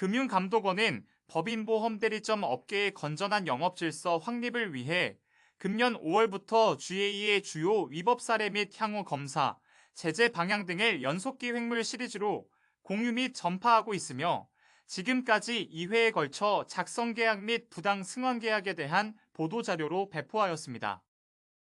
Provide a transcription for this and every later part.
금융감독원은 법인보험대리점 업계의 건전한 영업질서 확립을 위해 금년 5월부터 GA의 주요 위법 사례 및 향후 검사, 제재 방향 등을 연속기 획물 시리즈로 공유 및 전파하고 있으며 지금까지 2회에 걸쳐 작성계약 및 부당 승환계약에 대한 보도자료로 배포하였습니다.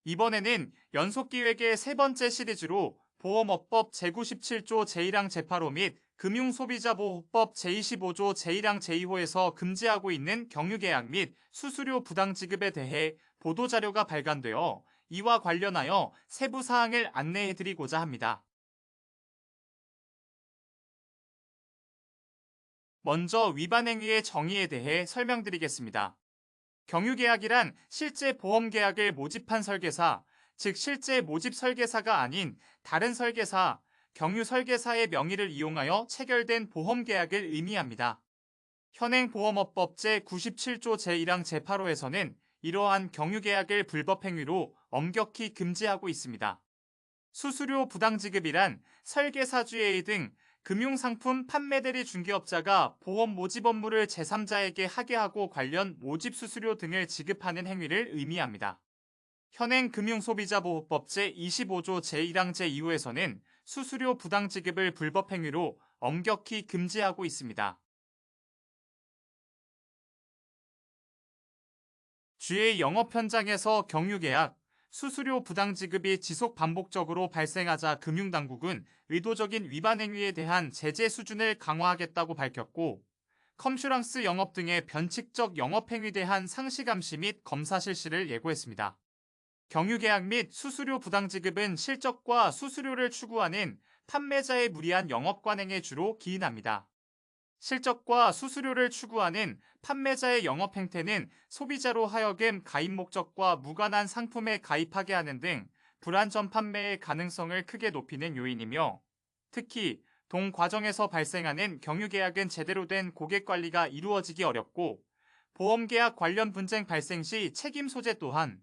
이번에는 연속기획의 세 번째 시리즈로 보험업법 제97조 제1항 제8호 및 금융소비자보호법 제25조 제1항 제2호에서 금지하고 있는 경유계약 및 수수료 부당지급에 대해 보도자료가 발간되어 이와 관련하여 세부 사항을 안내해드리고자 합니다. 먼저 위반 행위의 정의에 대해 설명드리겠습니다. 경유계약이란 실제 보험계약을 모집한 설계사, 즉 실제 모집 설계사가 아닌 다른 설계사, 경유설계사의 명의를 이용하여 체결된 보험계약을 의미합니다. 현행보험업법 제97조 제1항 제8호에서는 이러한 경유계약을 불법행위로 엄격히 금지하고 있습니다. 수수료 부당지급이란 설계사주의 등 금융상품 판매대리 중개업자가 보험 모집 업무를 제3자에게 하게 하고 관련 모집 수수료 등을 지급하는 행위를 의미합니다. 현행 금융소비자보호법 제25조 제1항 제2호에서는 수수료 부당지급을 불법행위로 엄격히 금지하고 있습니다. 주의 영업 현장에서 경유계약, 수수료 부당지급이 지속 반복적으로 발생하자 금융당국은 의도적인 위반 행위에 대한 제재 수준을 강화하겠다고 밝혔고, 컴슈랑스 영업 등의 변칙적 영업행위에 대한 상시감시 및 검사 실시를 예고했습니다. 경유계약 및 수수료 부당지급은 실적과 수수료를 추구하는 판매자의 무리한 영업관행에 주로 기인합니다. 실적과 수수료를 추구하는 판매자의 영업 행태는 소비자로 하여금 가입 목적과 무관한 상품에 가입하게 하는 등 불안전 판매의 가능성을 크게 높이는 요인이며, 특히 동 과정에서 발생하는 경유계약은 제대로 된 고객 관리가 이루어지기 어렵고, 보험계약 관련 분쟁 발생 시 책임 소재 또한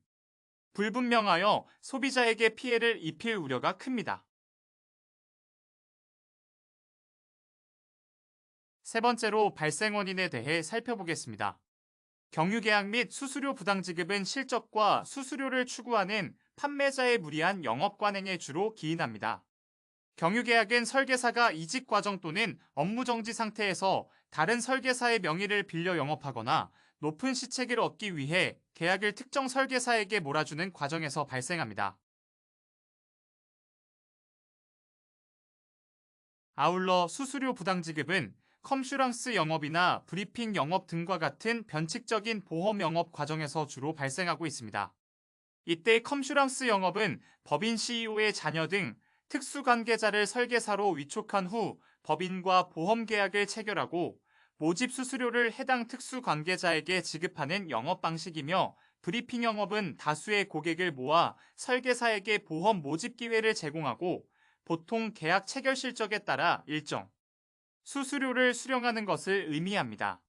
불분명하여 소비자에게 피해를 입힐 우려가 큽니다. 세 번째로 발생 원인에 대해 살펴보겠습니다. 경유계약 및 수수료 부당지급은 실적과 수수료를 추구하는 판매자의 무리한 영업관행에 주로 기인합니다. 경유계약은 설계사가 이직 과정 또는 업무 정지 상태에서 다른 설계사의 명의를 빌려 영업하거나 높은 시책을 얻기 위해 계약을 특정 설계사에게 몰아주는 과정에서 발생합니다. 아울러 수수료 부당지급은 컴슈랑스 영업이나 브리핑 영업 등과 같은 변칙적인 보험 영업 과정에서 주로 발생하고 있습니다. 이때 컴슈랑스 영업은 법인 CEO의 자녀 등 특수관계자를 설계사로 위촉한 후 법인과 보험계약을 체결하고 모집 수수료를 해당 특수관계자에게 지급하는 영업 방식이며, 브리핑 영업은 다수의 고객을 모아 설계사에게 보험 모집 기회를 제공하고 보통 계약 체결 실적에 따라 일정 수수료를 수령하는 것을 의미합니다.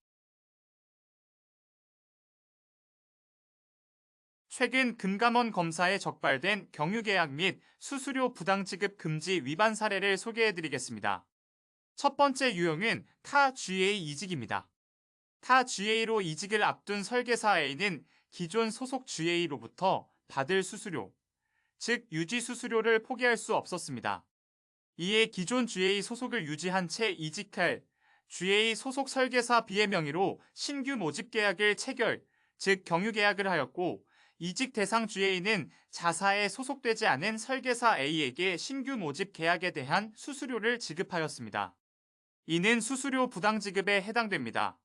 최근 금감원 검사에 적발된 경유계약 및 수수료 부당지급 금지 위반 사례를 소개해드리겠습니다. 첫 번째 유형은 타 GA 이직입니다. 타 GA로 이직을 앞둔 설계사 A는 기존 소속 GA로부터 받을 수수료, 즉 유지 수수료를 포기할 수 없었습니다. 이에 기존 GA 소속을 유지한 채 이직할 GA 소속 설계사 B의 명의로 신규 모집 계약을 체결, 즉 경유계약을 하였고, 이직 대상 GA는 자사에 소속되지 않은 설계사 A에게 신규 모집 계약에 대한 수수료를 지급하였습니다. 이는 수수료 부당지급에 해당됩니다.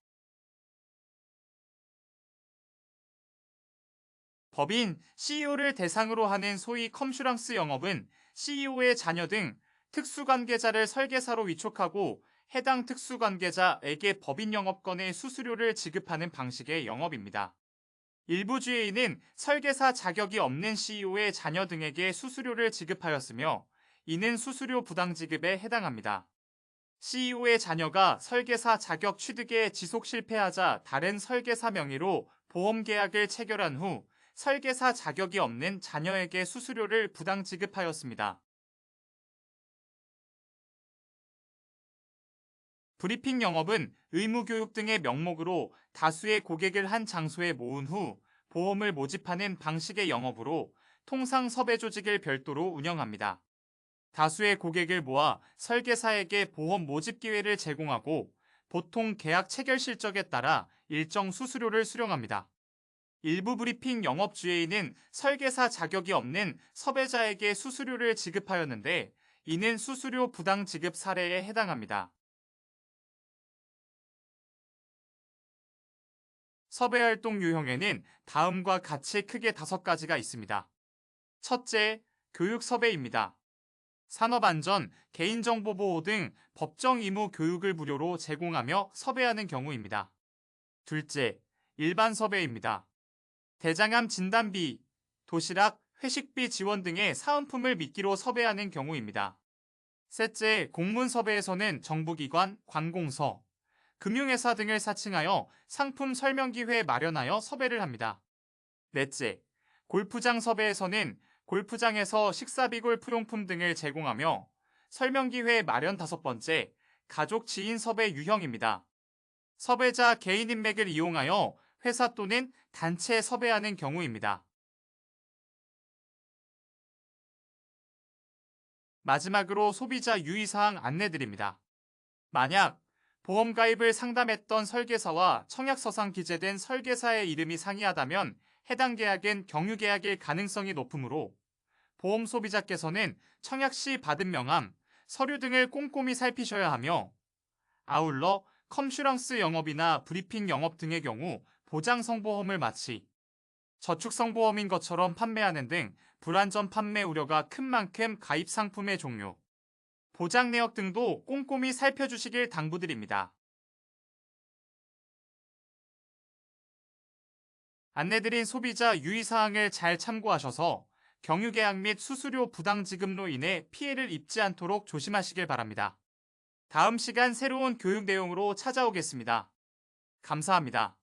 법인 CEO를 대상으로 하는 소위 컴슈랑스 영업은 CEO의 자녀 등 특수관계자를 설계사로 위촉하고 해당 특수관계자에게 법인 영업권의 수수료를 지급하는 방식의 영업입니다. 일부 GA는 설계사 자격이 없는 CEO의 자녀 등에게 수수료를 지급하였으며, 이는 수수료 부당지급에 해당합니다. CEO의 자녀가 설계사 자격 취득에 지속 실패하자 다른 설계사 명의로 보험계약을 체결한 후 설계사 자격이 없는 자녀에게 수수료를 부당 지급하였습니다. 브리핑 영업은 의무교육 등의 명목으로 다수의 고객을 한 장소에 모은 후 보험을 모집하는 방식의 영업으로 통상 섭외 조직을 별도로 운영합니다. 다수의 고객을 모아 설계사에게 보험 모집 기회를 제공하고 보통 계약 체결 실적에 따라 일정 수수료를 수령합니다. 일부 브리핑 영업 주에는 설계사 자격이 없는 섭외자에게 수수료를 지급하였는데 이는 수수료 부당 지급 사례에 해당합니다. 섭외 활동 유형에는 다음과 같이 크게 5가지가 있습니다. 첫째, 교육 섭외입니다. 산업안전, 개인정보보호 등 법정 의무 교육을 무료로 제공하며 섭외하는 경우입니다. 둘째, 일반 섭외입니다. 대장암 진단비, 도시락, 회식비 지원 등의 사은품을 미끼로 섭외하는 경우입니다. 셋째, 공문 섭외에서는 정부기관, 관공서, 금융회사 등을 사칭하여 상품 설명기회 마련하여 섭외를 합니다. 넷째, 골프장 섭외에서는 골프장에서 식사비 골프용품 등을 제공하며 설명기회 마련. 5번째, 가족 지인 섭외 유형입니다. 섭외자 개인 인맥을 이용하여 회사 또는 단체에 섭외하는 경우입니다. 마지막으로 소비자 유의사항 안내드립니다. 만약 보험 가입을 상담했던 설계사와 청약서상 기재된 설계사의 이름이 상이하다면 해당 계약은 경유계약일 가능성이 높으므로 보험 소비자께서는 청약 시 받은 명함, 서류 등을 꼼꼼히 살피셔야 하며 아울러 컴슈랑스 영업이나 브리핑 영업 등의 경우 보장성보험을 마치 저축성보험인 것처럼 판매하는 등 불안전 판매 우려가 큰 만큼 가입 상품의 종류, 보장 내역 등도 꼼꼼히 살펴주시길 당부드립니다. 안내드린 소비자 유의사항을 잘 참고하셔서 경유계약 및 수수료 부당 지급로 인해 피해를 입지 않도록 조심하시길 바랍니다. 다음 시간 새로운 교육 내용으로 찾아오겠습니다. 감사합니다.